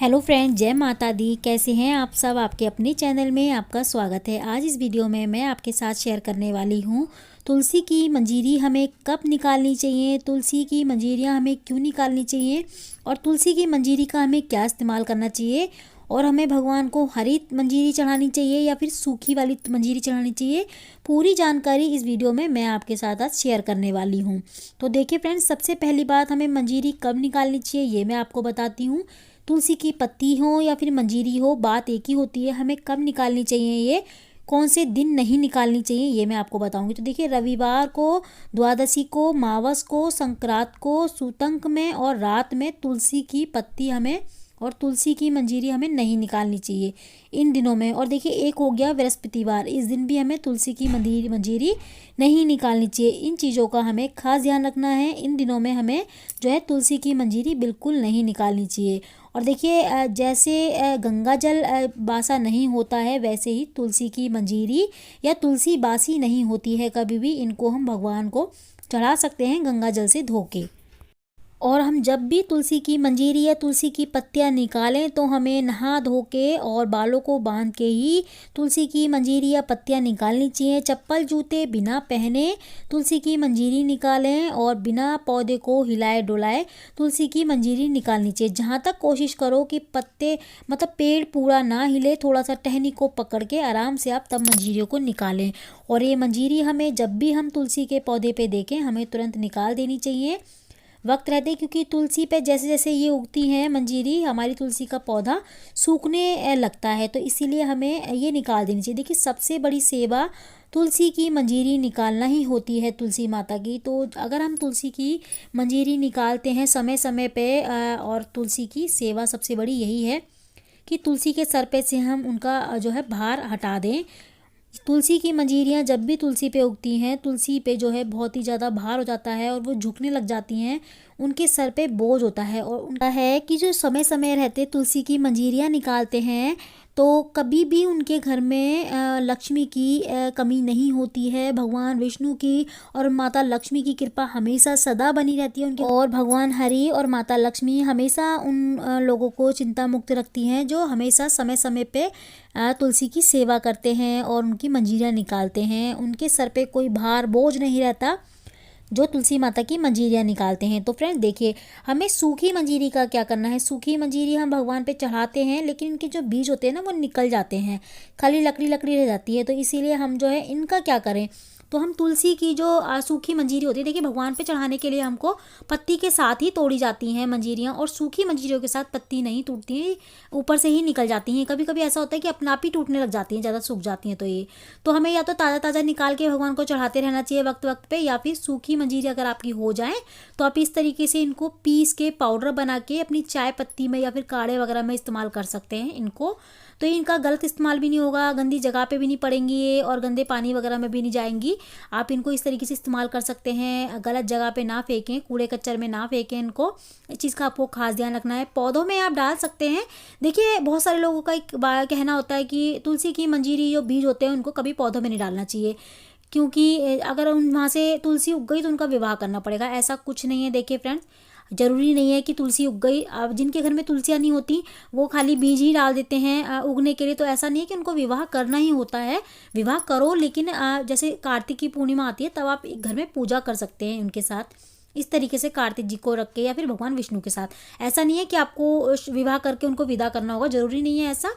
Hello friend, जय माता दी। कैसे हैं आप सब। आपके अपने चैनल में आपका स्वागत है। आज इस वीडियो में मैं आपके साथ शेयर करने वाली हूँ तुलसी की मंजीरी हमें कब निकालनी चाहिए, तुलसी की मंजीरियाँ हमें क्यों निकालनी चाहिए और तुलसी की मंजीरी का हमें क्या इस्तेमाल करना चाहिए और हमें भगवान को हरी मंजीरी चढ़ानी चाहिए या फिर सूखी वाली मंजीरी चढ़ानी चाहिए। पूरी जानकारी इस वीडियो में मैं आपके साथ आज शेयर करने वाली हूँ। तो देखिए फ्रेंड्स, सबसे पहली बात, हमें मंजीरी कब निकालनी चाहिए ये मैं आपको बताती हूँ। तुलसी की पत्ती हो या फिर मंजीरी हो, बात एक ही होती है। हमें कब निकालनी चाहिए, ये कौन से दिन नहीं निकालनी चाहिए ये मैं आपको बताऊंगी। तो देखिए, रविवार को, द्वादशी को, मावस को, संक्रांत को, सूतंक में और रात में तुलसी की पत्ती हमें और तुलसी की मंजीरी हमें नहीं निकालनी चाहिए इन दिनों में। और देखिए, एक हो गया बृहस्पतिवार, इस दिन भी हमें तुलसी की मंजीरी नहीं निकालनी चाहिए। इन चीज़ों का हमें खास ध्यान रखना है। इन दिनों में हमें जो है तुलसी की मंजीरी बिल्कुल नहीं निकालनी चाहिए। और देखिए, जैसे गंगा जल बासा नहीं होता है, वैसे ही तुलसी की मंजीरी या तुलसी बासी नहीं होती है कभी भी। इनको हम भगवान को चढ़ा सकते हैं गंगा जल से धो के। और हम जब भी तुलसी की मंजीरी या तुलसी की पत्तियां निकालें तो हमें नहा धो के और बालों को बांध के ही तुलसी की मंजीरी या पत्तियां निकालनी चाहिए। चप्पल जूते बिना पहने तुलसी की मंजीरी निकालें और बिना पौधे को हिलाए डुलाए तुलसी की मंजीरी निकालनी चाहिए। जहाँ तक कोशिश करो कि पत्ते मतलब पेड़ पूरा ना हिले, थोड़ा सा टहनी को पकड़ के आराम से आप तब मंजीरियों को निकालें। और ये मंजीरी हमें जब भी हम तुलसी के पौधे पे देखें हमें तुरंत निकाल देनी चाहिए वक्त रहते, क्योंकि तुलसी पे जैसे जैसे ये उगती हैं मंजीरी, हमारी तुलसी का पौधा सूखने लगता है, तो इसीलिए हमें ये निकाल देनी चाहिए। देखिए, सबसे बड़ी सेवा तुलसी की मंजीरी निकालना ही होती है तुलसी माता की। तो अगर हम तुलसी की मंजीरी निकालते हैं समय समय पे और तुलसी की सेवा सबसे बड़ी यही है कि तुलसी के सर पे से हम उनका जो है भार हटा दें। तुलसी की मंजीरियाँ जब भी तुलसी पे उगती हैं, तुलसी पे जो है बहुत ही ज़्यादा भार हो जाता है और वो झुकने लग जाती हैं, उनके सर पे बोझ होता है। और उनका है कि जो समय समय रहते तुलसी की मंजीरियाँ निकालते हैं तो कभी भी उनके घर में लक्ष्मी की कमी नहीं होती है। भगवान विष्णु की और माता लक्ष्मी की कृपा हमेशा सदा बनी रहती है उनके, और भगवान हरि और माता लक्ष्मी हमेशा उन लोगों को चिंता मुक्त रखती हैं जो हमेशा समय समय पे तुलसी की सेवा करते हैं और उनकी मंजीरियाँ निकालते हैं। उनके सर पे कोई भार बोझ नहीं रहता जो तुलसी माता की मंजीरियाँ निकालते हैं। तो फ्रेंड्स देखिए, हमें सूखी मंजीरी का क्या करना है। सूखी मंजीरी हम भगवान पे चढ़ाते हैं लेकिन इनके जो बीज होते हैं ना वो निकल जाते हैं, खाली लकड़ी लकड़ी रह जाती है। तो इसीलिए हम जो है इनका क्या करें, तो हम तुलसी की जो सूखी मंजीरी होती है, देखिए भगवान पे चढ़ाने के लिए हमको पत्ती के साथ ही तोड़ी जाती हैं मंजीरियाँ, और सूखी मंजीरियों के साथ पत्ती नहीं टूटती हैं, ऊपर से ही निकल जाती हैं। कभी कभी ऐसा होता है कि अपने आप ही टूटने लग जाती हैं, ज़्यादा सूख जाती हैं। तो हमें या तो ताज़ा ताज़ा निकाल के भगवान को चढ़ाते रहना चाहिए वक्त वक्त पे, या फिर सूखी मंजीरी अगर आपकी हो जाए तो आप इस तरीके से इनको पीस के पाउडर बना के अपनी चाय पत्ती में या फिर काढ़े वगैरह में इस्तेमाल कर सकते हैं इनको। तो इनका गलत इस्तेमाल भी नहीं होगा, गंदी जगह पे भी नहीं पड़ेंगी ये और गंदे पानी वगैरह में भी नहीं जाएंगी। आप इनको इस तरीके से इस्तेमाल कर सकते हैं, गलत जगह पे ना फेंकें, कूड़े कचर में ना फेंकें इनको। इस चीज़ का आपको खास ध्यान रखना है। पौधों में आप डाल सकते हैं। देखिए, बहुत सारे लोगों का एक कहना होता है कि तुलसी की मंजीरी जो बीज होते हैं उनको कभी पौधों में नहीं डालना चाहिए, क्योंकि अगर उन वहाँ से तुलसी उग गई तो उनका विवाह करना पड़ेगा। ऐसा कुछ नहीं है। देखिए फ्रेंड्स, ज़रूरी नहीं है कि तुलसी उग गई, अब जिनके घर में तुलसियाँ नहीं होती वो खाली बीज ही डाल देते हैं उगने के लिए, तो ऐसा नहीं है कि उनको विवाह करना ही होता है। विवाह करो, लेकिन जैसे कार्तिक की पूर्णिमा आती है तब आप एक घर में पूजा कर सकते हैं उनके साथ, इस तरीके से कार्तिक जी को रख के या फिर भगवान विष्णु के साथ। ऐसा नहीं है कि आपको विवाह करके उनको विदा करना होगा, ज़रूरी नहीं है ऐसा।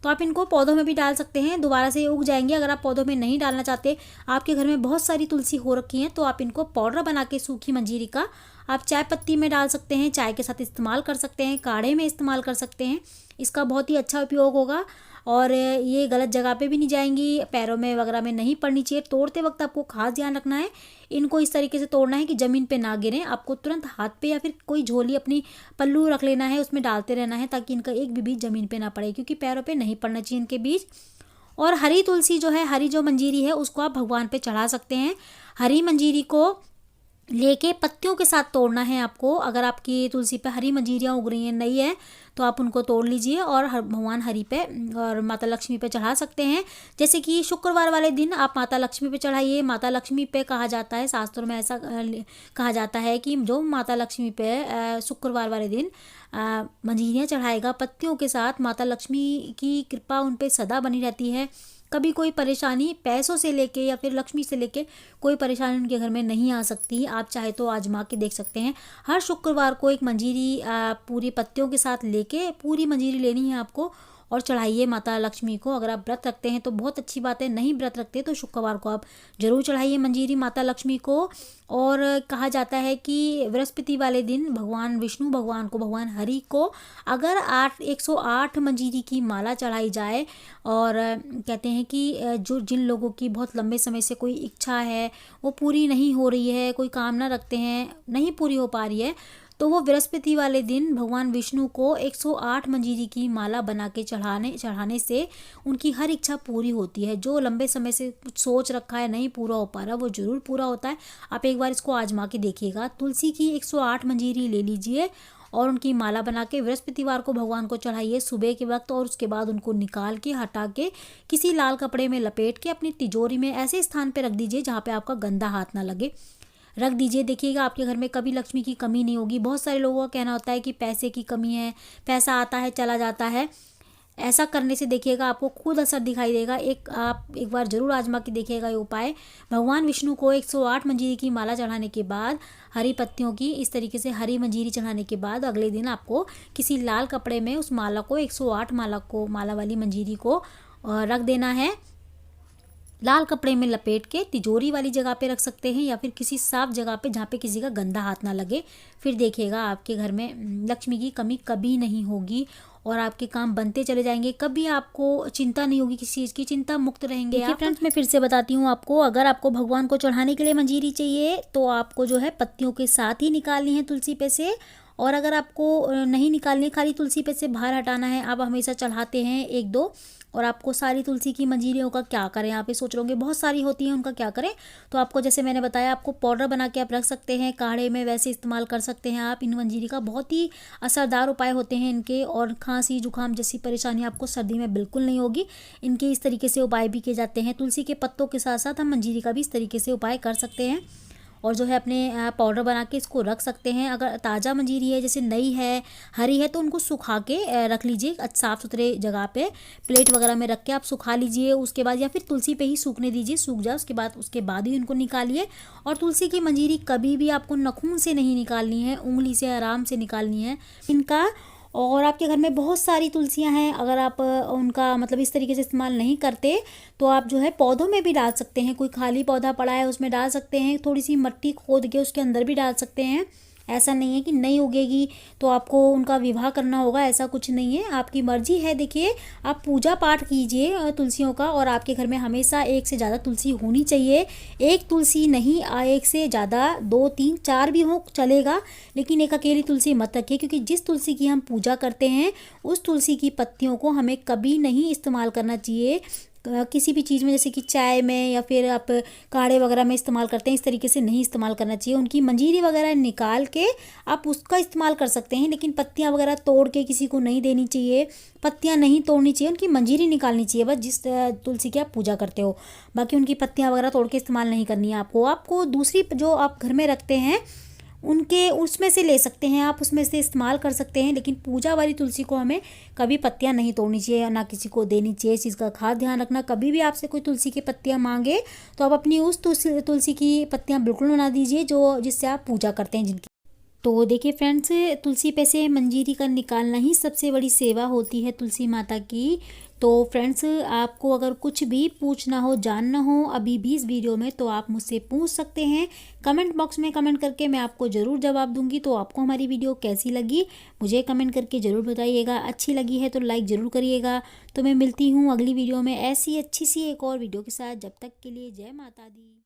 तो आप इनको पौधों में भी डाल सकते हैं, दोबारा से उग जाएंगे। अगर आप पौधों में नहीं डालना चाहते, आपके घर में बहुत सारी तुलसी हो रखी हैं, तो आप इनको पाउडर बना के सूखी मंजीरी का आप चाय पत्ती में डाल सकते हैं, चाय के साथ इस्तेमाल कर सकते हैं, काढ़े में इस्तेमाल कर सकते हैं। इसका बहुत ही अच्छा उपयोग होगा और ये गलत जगह पे भी नहीं जाएंगी, पैरों में वगैरह में नहीं पड़नी चाहिए। तोड़ते वक्त आपको खास ध्यान रखना है, इनको इस तरीके से तोड़ना है कि ज़मीन पे ना गिरें। आपको तुरंत हाथ पे या फिर कोई झोली अपनी पल्लू रख लेना है, उसमें डालते रहना है ताकि इनका एक भी बीज ज़मीन पे ना पड़े, क्योंकि पैरों पे नहीं पड़ना चाहिए इनके बीज। और हरी तुलसी जो है, हरी जो मंजीरी है उसको आप भगवान पे चढ़ा सकते हैं। हरी मंजीरी को लेके पत्तियों के साथ तोड़ना है आपको। अगर आपकी तुलसी पे हरी मंजीरियाँ उग रही हैं, नई है, तो आप उनको तोड़ लीजिए और भगवान हरि पे और माता लक्ष्मी पे चढ़ा सकते हैं। जैसे कि शुक्रवार वाले दिन आप माता लक्ष्मी पे चढ़ाइए। माता लक्ष्मी पे कहा जाता है, शास्त्रों में ऐसा कहा जाता है कि जो माता लक्ष्मी पे शुक्रवार वाले दिन मंजीरियाँ चढ़ाएगा पत्तियों के साथ, माता लक्ष्मी की कृपा उन पे सदा बनी रहती है। कभी कोई परेशानी पैसों से लेके या फिर लक्ष्मी से लेके कोई परेशानी उनके घर में नहीं आ सकती। आप चाहे तो आजमा के देख सकते हैं। हर शुक्रवार को एक मंजीरी पूरी पत्तियों के साथ लेके पूरी मंजीरी लेनी है आपको और चढ़ाइए माता लक्ष्मी को। अगर आप व्रत रखते हैं तो बहुत अच्छी बात है, नहीं व्रत रखते तो शुक्रवार को आप जरूर चढ़ाइए मंजीरी माता लक्ष्मी को। और कहा जाता है कि बृहस्पति वाले दिन भगवान विष्णु भगवान को, भगवान हरि को अगर 108 मंजीरी की माला चढ़ाई जाए, और कहते हैं कि जो जिन लोगों की बहुत लंबे समय से कोई इच्छा है वो पूरी नहीं हो रही है, कोई कामना रखते हैं नहीं पूरी हो पा रही है, तो वो बृहस्पति वाले दिन भगवान विष्णु को 108 मंजीरी की माला बना के चढ़ाने से उनकी हर इच्छा पूरी होती है। जो लंबे समय से कुछ सोच रखा है नहीं पूरा हो पा रहा, वो जरूर पूरा होता है। आप एक बार इसको आजमा के देखिएगा। तुलसी की 108 मंजीरी ले लीजिए और उनकी माला बना के बृहस्पतिवार को भगवान को चढ़ाइए सुबह के वक्त, और उसके बाद उनको निकाल के हटा के किसी लाल कपड़े में लपेट के अपनी तिजोरी में ऐसे स्थान पे रख दीजिए जहाँ पे आपका गंदा हाथ ना लगे, रख दीजिए। देखिएगा आपके घर में कभी लक्ष्मी की कमी नहीं होगी। बहुत सारे लोगों का कहना होता है कि पैसे की कमी है, पैसा आता है चला जाता है। ऐसा करने से देखिएगा आपको खुद असर दिखाई देगा। आप एक बार जरूर आजमा के देखिएगा ये उपाय। भगवान विष्णु को 108 मंजीरी की माला चढ़ाने के बाद, हरी पत्तियों की इस तरीके से हरी मंजीरी चढ़ाने के बाद अगले दिन आपको किसी लाल कपड़े में उस माला को 108 माला वाली मंजीरी को रख देना है। लाल कपड़े में लपेट के तिजोरी वाली जगह पे रख सकते हैं या फिर किसी साफ जगह पे जहाँ पे किसी का गंदा हाथ ना लगे। फिर देखिएगा आपके घर में लक्ष्मी की कमी कभी नहीं होगी और आपके काम बनते चले जाएंगे। कभी आपको चिंता नहीं होगी, किसी चीज़ की चिंता मुक्त रहेंगे। देखिए फ्रेंड्स, मैं फिर से बताती हूँ आपको, अगर आपको भगवान को चढ़ाने के लिए मंजीरी चाहिए तो आपको जो है पत्तियों के साथ ही निकालनी है तुलसी पे से। और अगर आपको नहीं निकालनी, खाली तुलसी पे से बाहर हटाना है, आप हमेशा चढ़ाते हैं एक दो, और आपको सारी तुलसी की मंजीरियों का क्या करें, आप ये सोच रहे बहुत सारी होती हैं उनका क्या करें। तो आपको जैसे मैंने बताया, आपको पाउडर बना के आप रख सकते हैं, काढ़े में वैसे इस्तेमाल कर सकते हैं आप। इन मंजीरी का बहुत ही असरदार उपाय होते हैं इनके, और खांसी जुकाम जैसी परेशानी आपको सर्दी में बिल्कुल नहीं होगी। इनके इस तरीके से उपाय भी किए जाते हैं। तुलसी के पत्तों के साथ साथ हम मंजीरी का भी इस तरीके से उपाय कर सकते हैं और जो है अपने पाउडर बना के इसको रख सकते हैं। अगर ताज़ा मंजीरी है, जैसे नई है, हरी है, तो उनको सुखा के रख लीजिए साफ़ सुथरे जगह पे, प्लेट वगैरह में रख के आप सुखा लीजिए। उसके बाद या फिर तुलसी पे ही सूखने दीजिए, सूख जाए उसके बाद ही उनको निकालिए। और तुलसी की मंजीरी कभी भी आपको नखून से नहीं निकालनी है, उंगली से आराम से निकालनी है इनका। और आपके घर में बहुत सारी तुलसियां हैं, अगर आप उनका मतलब इस तरीके से इस्तेमाल नहीं करते तो आप जो है पौधों में भी डाल सकते हैं। कोई खाली पौधा पड़ा है उसमें डाल सकते हैं, थोड़ी सी मिट्टी खोद के उसके अंदर भी डाल सकते हैं। ऐसा नहीं है कि नहीं उगेगी तो आपको उनका विवाह करना होगा, ऐसा कुछ नहीं है, आपकी मर्जी है। देखिए, आप पूजा पाठ कीजिए तुलसियों का, और आपके घर में हमेशा एक से ज़्यादा तुलसी होनी चाहिए। एक तुलसी नहीं, एक से ज़्यादा, 2 3 4 भी हो चलेगा, लेकिन एक अकेली तुलसी मत रखिए, क्योंकि जिस तुलसी की हम पूजा करते हैं उस तुलसी की पत्तियों को हमें कभी नहीं इस्तेमाल करना चाहिए किसी भी चीज़ में, जैसे कि चाय में या फिर आप काढ़े वगैरह में इस्तेमाल करते हैं, इस तरीके से नहीं इस्तेमाल करना चाहिए। उनकी मंजीरी वगैरह निकाल के आप उसका इस्तेमाल कर सकते हैं, लेकिन पत्तियां वगैरह तोड़ के किसी को नहीं देनी चाहिए, पत्तियां नहीं तोड़नी चाहिए, उनकी मंजीरी निकालनी चाहिए बस, जिस तुलसी की आप पूजा करते हो। बाकी उनकी पत्तियां वगैरह तोड़ के इस्तेमाल नहीं करनी है आपको दूसरी जो आप घर में रखते हैं उनके उसमें से ले सकते हैं, आप उसमें से इस्तेमाल कर सकते हैं, लेकिन पूजा वाली तुलसी को हमें कभी पत्तियां नहीं तोड़नी चाहिए, ना किसी को देनी चाहिए। इस चीज़ का खास ध्यान रखना। कभी भी आपसे कोई तुलसी की पत्तियां मांगे तो आप अपनी उस तुलसी की पत्तियां बिल्कुल ना दीजिए जो जिससे आप पूजा करते हैं जिनकी। तो देखिए फ्रेंड्स, तुलसी पे से मंजीरी का निकालना ही सबसे बड़ी सेवा होती है तुलसी माता की। तो फ्रेंड्स, आपको अगर कुछ भी पूछना हो, जानना हो अभी भी इस वीडियो में, तो आप मुझसे पूछ सकते हैं। कमेंट बॉक्स में कमेंट करके मैं आपको ज़रूर जवाब दूंगी। तो आपको हमारी वीडियो कैसी लगी मुझे कमेंट करके ज़रूर बताइएगा। अच्छी लगी है तो लाइक ज़रूर करिएगा। तो मैं मिलती हूँ अगली वीडियो में ऐसी अच्छी सी एक और वीडियो के साथ। जब तक के लिए जय माता दी।